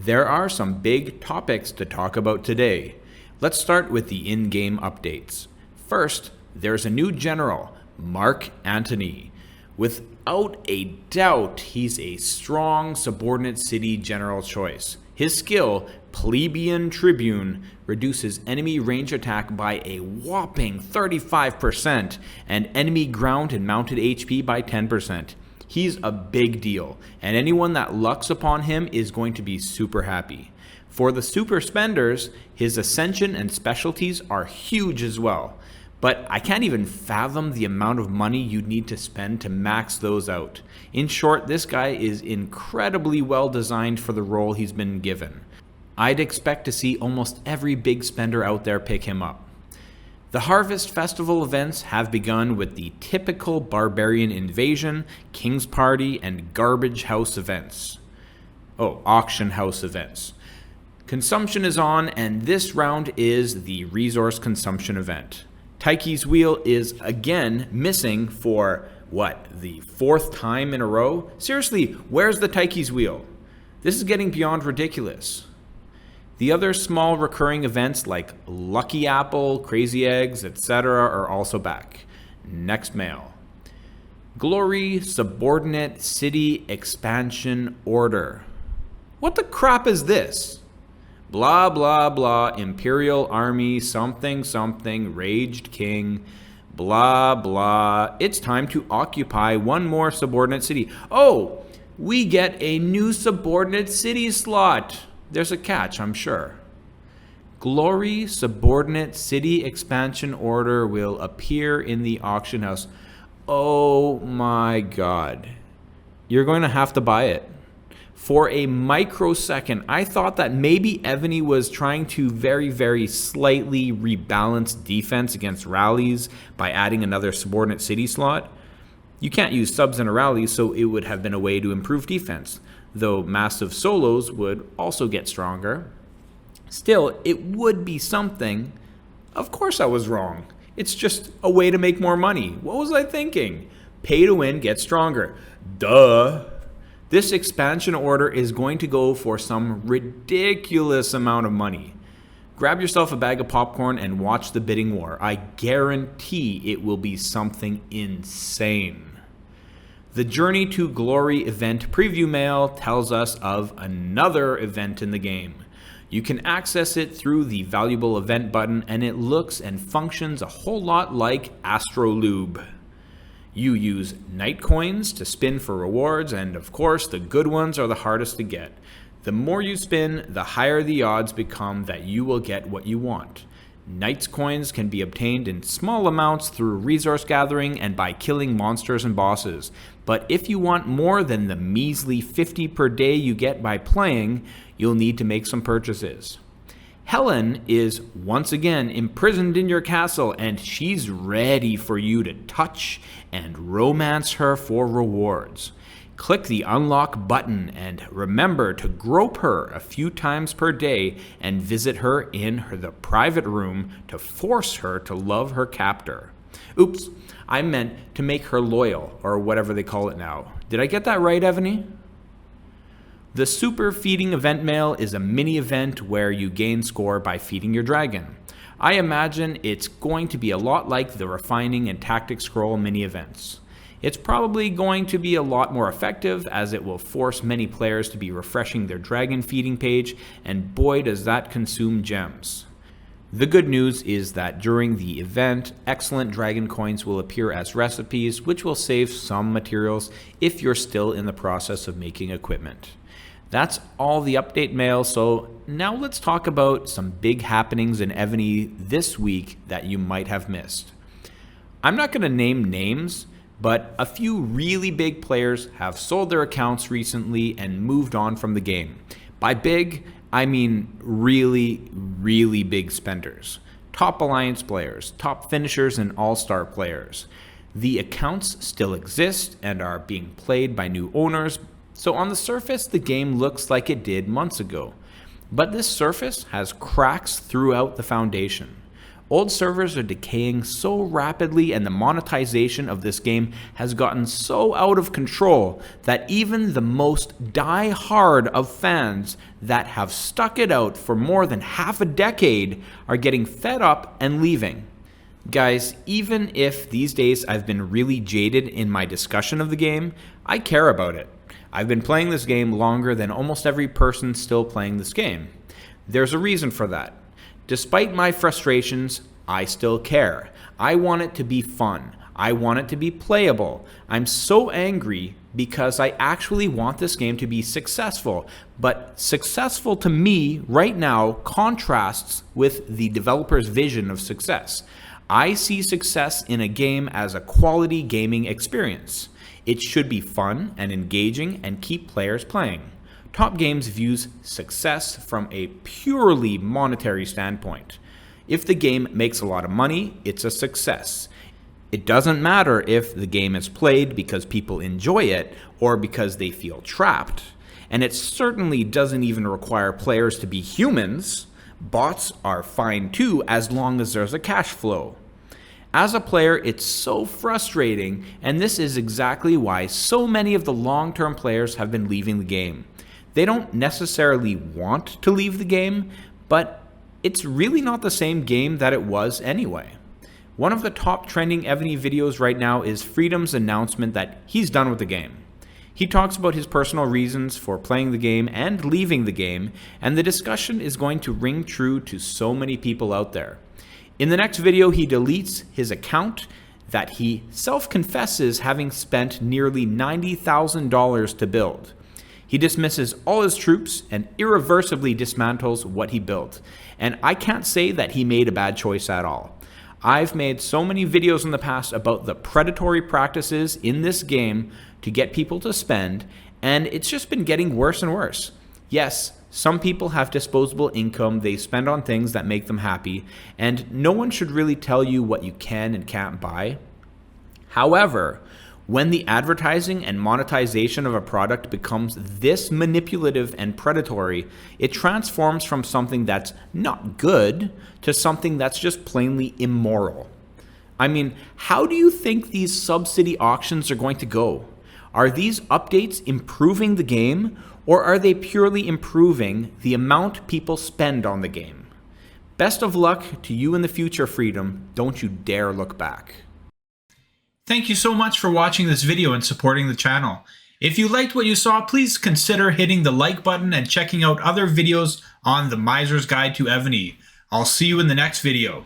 There are some big topics to talk about today. Let's start with the in-game updates. First, there's a new general, Mark Antony. Without a doubt, he's a strong subordinate city general choice. His skill, Plebeian Tribune, reduces enemy range attack by a whopping 35% and enemy ground and mounted HP by 10%. He's a big deal, and anyone that lucks upon him is going to be super happy. For the super spenders, his ascension and specialties are huge as well. But I can't even fathom the amount of money you'd need to spend to max those out. In short, this guy is incredibly well designed for the role he's been given. I'd expect to see almost every big spender out there pick him up. The Harvest Festival events have begun with the typical Barbarian Invasion, King's Party, and Garbage House events. Auction House events. Consumption is on, and this round is the Resource Consumption event. Taiki's Wheel is again missing for, the fourth time in a row? Seriously, where's the Taiki's Wheel? This is getting beyond ridiculous. The other small recurring events like Lucky Apple, Crazy Eggs, etc. are also back. Next mail. Glory Subordinate City Expansion Order. What the crap is this? Blah, blah, blah, Imperial Army, something, something, Raged King, blah, blah. It's time to occupy one more subordinate city. Oh, we get a new subordinate city slot. There's a catch, I'm sure. Glory Subordinate City Expansion Order will appear in the auction house. Oh my God. You're going to have to buy it. For a microsecond, I thought that maybe Evony was trying to very, very slightly rebalance defense against rallies by adding another subordinate city slot. You can't use subs in a rally, so it would have been a way to improve defense, though massive solos would also get stronger. Still, it would be something. Of course I was wrong. It's just a way to make more money. What was I thinking? Pay to win, get stronger. Duh. This expansion order is going to go for some ridiculous amount of money. Grab yourself a bag of popcorn and watch the bidding war. I guarantee it will be something insane. The Journey to Glory event preview mail tells us of another event in the game. You can access it through the valuable event button, and it looks and functions a whole lot like Astrolube. You use Knight coins to spin for rewards, and of course the good ones are the hardest to get. The more you spin, the higher the odds become that you will get what you want. Knight's coins can be obtained in small amounts through resource gathering and by killing monsters and bosses. But if you want more than the measly 50 per day you get by playing, you'll need to make some purchases. Helen is once again imprisoned in your castle, and she's ready for you to touch and romance her for rewards. Click the unlock button and remember to grope her a few times per day and visit her in the private room to force her to love her captor. Oops, I meant to make her loyal, or whatever they call it now. Did I get that right, Evony? The Super Feeding Event Mail is a mini event where you gain score by feeding your dragon. I imagine it's going to be a lot like the Refining and Tactic Scroll mini events. It's probably going to be a lot more effective, as it will force many players to be refreshing their dragon feeding page, and boy does that consume gems. The good news is that during the event, excellent dragon coins will appear as recipes, which will save some materials if you're still in the process of making equipment. That's all the update mail, so now let's talk about some big happenings in Evony this week that you might have missed. I'm not going to name names, but a few really big players have sold their accounts recently and moved on from the game. By big, I mean really, really big spenders. Top Alliance players, top finishers, and all-star players. The accounts still exist and are being played by new owners, so on the surface, the game looks like it did months ago. But this surface has cracks throughout the foundation. Old servers are decaying so rapidly and the monetization of this game has gotten so out of control that even the most die-hard of fans that have stuck it out for more than half a decade are getting fed up and leaving. Guys, even if these days I've been really jaded in my discussion of the game, I care about it. I've been playing this game longer than almost every person still playing this game. There's a reason for that. Despite my frustrations, I still care. I want it to be fun. I want it to be playable. I'm so angry because I actually want this game to be successful. But successful to me right now contrasts with the developer's vision of success. I see success in a game as a quality gaming experience. It should be fun and engaging and keep players playing. Top Games views success from a purely monetary standpoint. If the game makes a lot of money, it's a success. It doesn't matter if the game is played because people enjoy it or because they feel trapped. And it certainly doesn't even require players to be humans. Bots are fine too as long as there's a cash flow. As a player, it's so frustrating, and this is exactly why so many of the long-term players have been leaving the game. They don't necessarily want to leave the game, but it's really not the same game that it was anyway. One of the top trending Evony videos right now is Freedom's announcement that he's done with the game. He talks about his personal reasons for playing the game and leaving the game, and the discussion is going to ring true to so many people out there. In the next video, he deletes his account that he self-confesses having spent nearly $90,000 to build. He dismisses all his troops and irreversibly dismantles what he built. And I can't say that he made a bad choice at all. I've made so many videos in the past about the predatory practices in this game to get people to spend, and it's just been getting worse and worse. Yes, some people have disposable income they spend on things that make them happy, and no one should really tell you what you can and can't buy. However, when the advertising and monetization of a product becomes this manipulative and predatory, it transforms from something that's not good to something that's just plainly immoral. I mean, how do you think these subsidy auctions are going to go? Are these updates improving the game, or are they purely improving the amount people spend on the game? Best of luck to you in the future, Freedom. Don't you dare look back. Thank you so much for watching this video and supporting the channel. If you liked what you saw, please consider hitting the like button and checking out other videos on the Miser's Guide to Evony. I'll see you in the next video.